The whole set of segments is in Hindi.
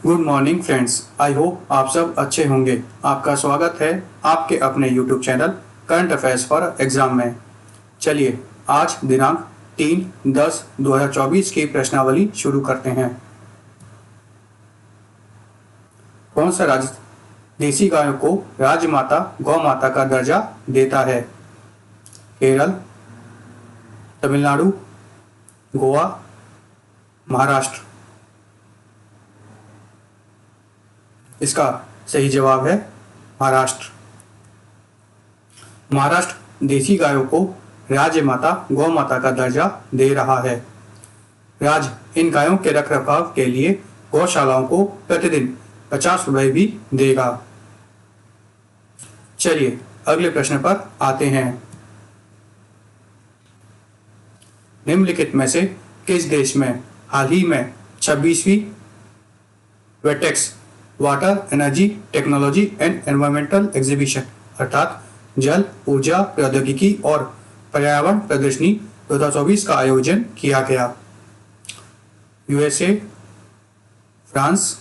Good morning friends. I hope आप सब अच्छे होंगे। आपका स्वागत है आपके अपने YouTube channel current affairs for exam में। चलिए आज दिनांक 3/10/2024 की प्रश्नावली शुरू करते हैं। कौन सा राज्य देसी गायों को राजमाता गौ माता का दर्जा देता है? केरल, तमिलनाडु, गोवा, महाराष्ट्र। इसका सही जवाब है महाराष्ट्र। महाराष्ट्र देसी गायों को राज्य माता गौ माता का दर्जा दे रहा है। राज्य इन गायों के रखरखाव के लिए गौशालाओं को प्रतिदिन 50 रुपए भी देगा। चलिए अगले प्रश्न पर आते हैं। निम्नलिखित में से किस देश में हाल ही में 26वीं Wetex water energy technology and environmental exhibition अर्थात जल ऊर्जा प्रौद्योगिकी और पर्यावरण प्रदर्शनी 2024 का आयोजन किया गया? USA, France,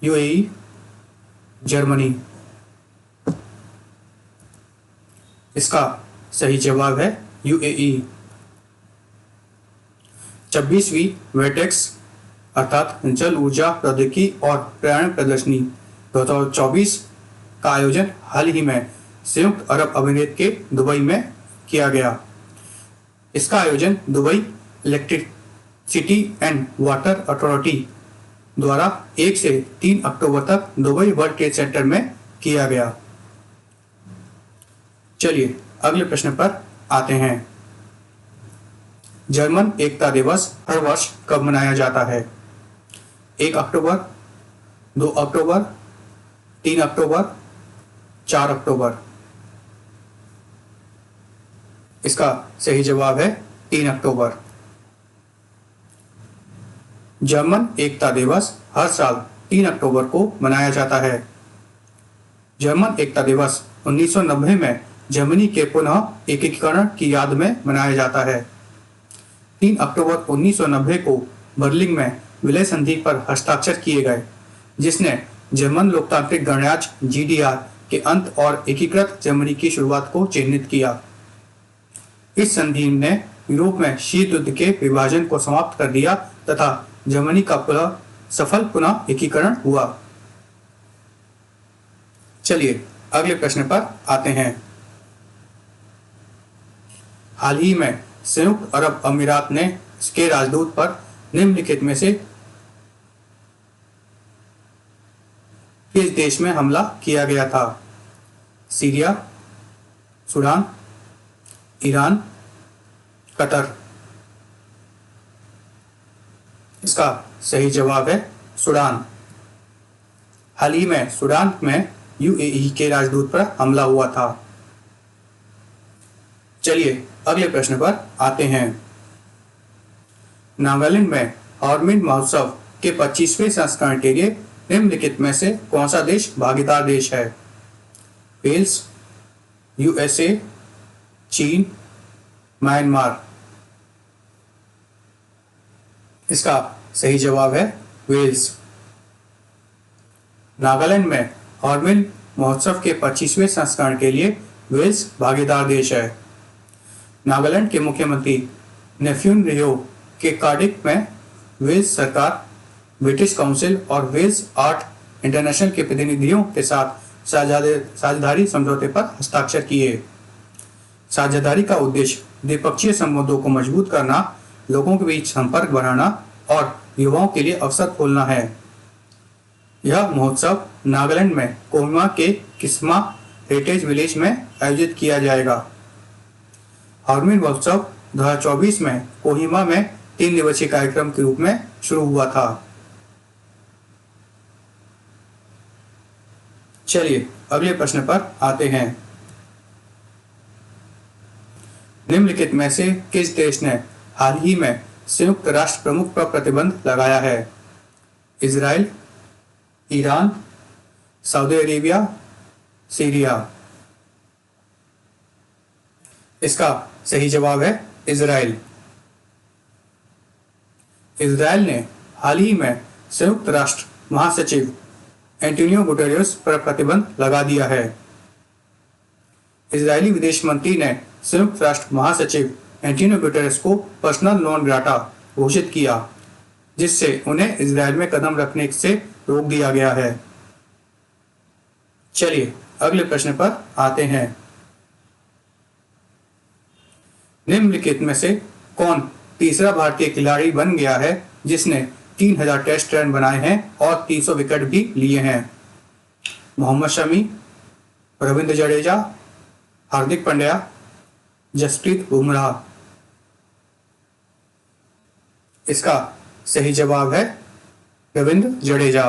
UAE, Germany. इसका सही जवाब है यूएई। 26वीं वेटेक्स अर्थात जल ऊर्जा प्रौद्योगिकी और पर्यावरण प्रदर्शनी 2024 का आयोजन हाल ही में संयुक्त अरब अमीरात के दुबई में किया गया। इसका आयोजन Dubai electricity and water authority द्वारा 1 से 3 अक्टूबर तक दुबई वर्ल्ड ट्रेड सेंटर में किया गया। चलिए अगले प्रश्न पर आते हैं। जर्मन एकता दिवस हर वर्ष कब मनाया जाता है? 1 अक्टूबर, 2 अक्टूबर, 3 अक्टूबर, 4 अक्टूबर। इसका सही जवाब है 3 अक्टूबर। जर्मन एकता दिवस हर साल 3 अक्टूबर को मनाया जाता है। जर्मन एकता दिवस 1990 में जर्मनी के पुनः एकीकरण की याद में मनाया जाता है। 3 अक्टूबर 1990 को बर्लिन में विलय संधि पर हस्ताक्षर किए गए, जिसने जर्मन लोकतांत्रिक गणराज्य जीडीआर के अंत और एकीकृत जर्मनी की शुरुआत को चिन्हित किया। इस संधि ने यूरोप में शीत युद्ध के विभाजन को समाप्त कर दिया तथा जर्मनी का सफल पुनः एकीकरण हुआ। चलिए अगले प्रश्न पर आते हैं। हाल ही में संयुक्त अरब अमीरात ने इसके राजदूत पर निम्नलिखित में से किस देश में हमला किया गया था? Syria, Sudan, Iran, Qatar. इसका सही जवाब है सूडान। हाल ही में सूडान में यूएई के राजदूत पर हमला हुआ था। चलिए अगले प्रश्न पर आते हैं। नागालैंड में हॉर्नबिल महोत्सव के 25वें संस्करण के लिए निम्नलिखित में से कौन सा देश भागीदार देश है? वेल्स, यूएसए, चीन, म्यांमार। इसका सही जवाब है वेल्स। नागालैंड में हॉर्नबिल महोत्सव के 25वें संस्करण के लिए वेल्स भागीदार देश है। नागालैंड के मुख्यमंत्री नेफ्यून रियो के कार्डिफ में वेल्स सरकार, ब्रिटिश काउंसिल और वेल्स आर्ट इंटरनेशनल के प्रतिनिधियों के साथ साझेदारी समझौते पर हस्ताक्षर किए। साझेदारी का उद्देश्य द्विपक्षीय संबंधों को मजबूत करना, लोगों के बीच संपर्क बढ़ाना और युवाओं के लिए अवसर खोलना है। यह महोत्सव नागालैंड में कोहिमा के किस्मा हेरिटेज विलेज में आयोजित किया जाएगा। हॉर्नबिल महोत्सव 2024 में कोहिमा में 3 दिवसीय कार्यक्रम के रूप में शुरू हुआ था। चलिए अगले प्रश्न पर आते हैं। निम्नलिखित में से किस देश ने हाल ही में संयुक्त राष्ट्र प्रमुख पर प्रतिबंध लगाया है? Israel, Iran, Saudi Arabia, Syria. इसका सही जवाब है इजराइल। इजराइल ने हाल ही में संयुक्त राष्ट्र महासचिव एंटोनियो गुटेरेस पर प्रतिबंध लगा दिया है। इजरायली विदेश मंत्री ने संयुक्त राष्ट्र महासचिव एंटोनियो गुटेरेस को पर्सनल नॉन ग्राटा घोषित किया, जिससे उन्हें इजरायल में कदम रखने से रोक दिया गया है। चलिए अगले प्रश्न पर आते हैं। निम्नलिखित में से कौन तीसरा भारतीय खिलाड़ी बन गया है जिसने 3000 टेस्ट रन बनाए हैं और 300 विकेट भी लिए हैं? मोहम्मद शमी, रविंद्र जडेजा, हार्दिक पांड्या, जसप्रीत बुमराह। इसका सही जवाब है रविंद्र जडेजा।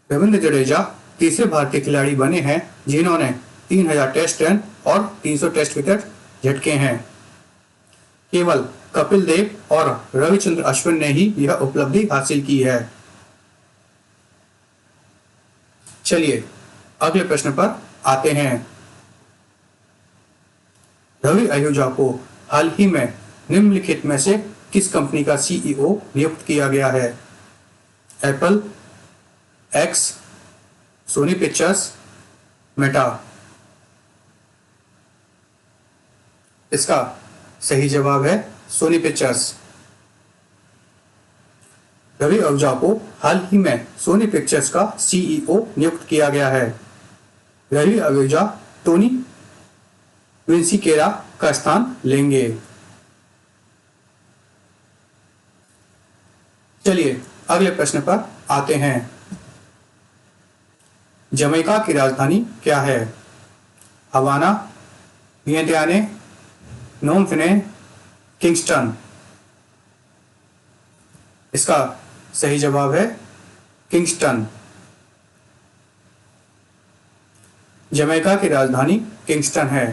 रविंद्र जडेजा तीसरे भारतीय खिलाड़ी बने हैं जिन्होंने 3000 टेस्ट रन और 300 टेस्ट विकेट झटके हैं। केवल कपिल देव और रविचंद्र अश्विन ने ही यह उपलब्धि हासिल की है। चलिए अगले प्रश्न पर आते हैं। रवि अहूजा को हाल ही में निम्नलिखित में से किस कंपनी का सीईओ नियुक्त किया गया है? Apple, X, Sony Pictures, Meta. इसका सही जवाब है सोनी पिक्चर्स। रवि अहूजा को हाल ही में सोनी पिक्चर्स का सीईओ नियुक्त किया गया है। रवि अहूजा टोनी विंसीकेरा का स्थान लेंगे। चलिए अगले प्रश्न पर आते हैं। जमैका की राजधानी क्या है? हवाना, वियंटियाने, नोमफिने, किंगस्टन। इसका सही जवाब है किंगस्टन। जमैका की राजधानी किंगस्टन है।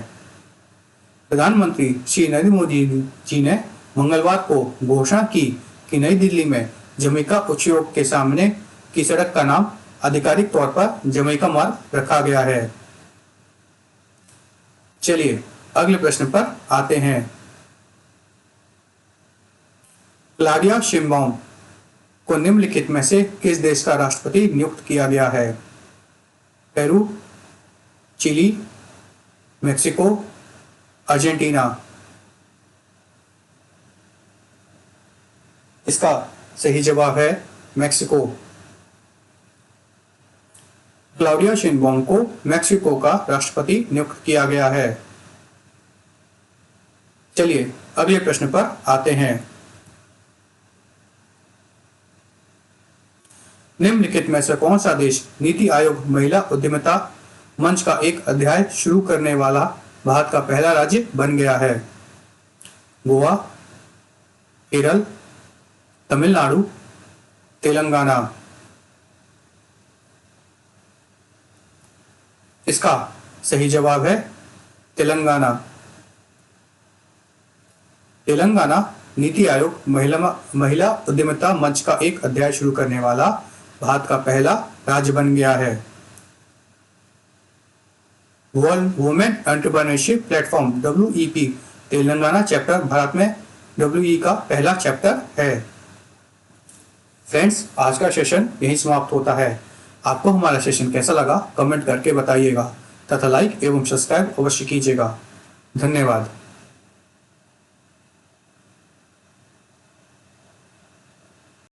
प्रधानमंत्री श्री नरेंद्र मोदी जी ने मंगलवार को घोषणा की कि नई दिल्ली में जमैका उच्चयोग के सामने की सड़क का नाम आधिकारिक तौर पर जमैका मार्ग रखा गया है। चलिए अगले प्रश्न पर आते हैं। क्लाउडिया शेनबाउम को निम्नलिखित में से किस देश का राष्ट्रपति नियुक्त किया गया है? Peru, Chile, Mexico, Argentina. इसका सही जवाब है मेक्सिको। क्लाउडिया शेनबाउम को मेक्सिको का राष्ट्रपति नियुक्त किया गया है। चलिए अगले प्रश्न पर आते हैं। निम्नलिखित में से कौन सा देश नीति आयोग महिला उद्यमिता मंच का एक अध्याय शुरू करने वाला भारत का पहला राज्य बन गया है? गोवा, केरल, तमिलनाडु, तेलंगाना। इसका सही जवाब है तेलंगाना। तेलंगाना नीति आयोग महिला उद्यमिता मंच का एक अध्याय शुरू करने वाला भारत का पहला राज्य बन गया है। World women entrepreneurship platform WEP Telangana chapter Bharat में WE का पहला चैप्टर है। फ्रेंड्स, आज का सेशन यहीं समाप्त होता है। आपको हमारा सेशन कैसा लगा कमेंट करके बताइएगा तथा लाइक एवं सब्सक्राइब अवश्य कीजिएगा। धन्यवाद।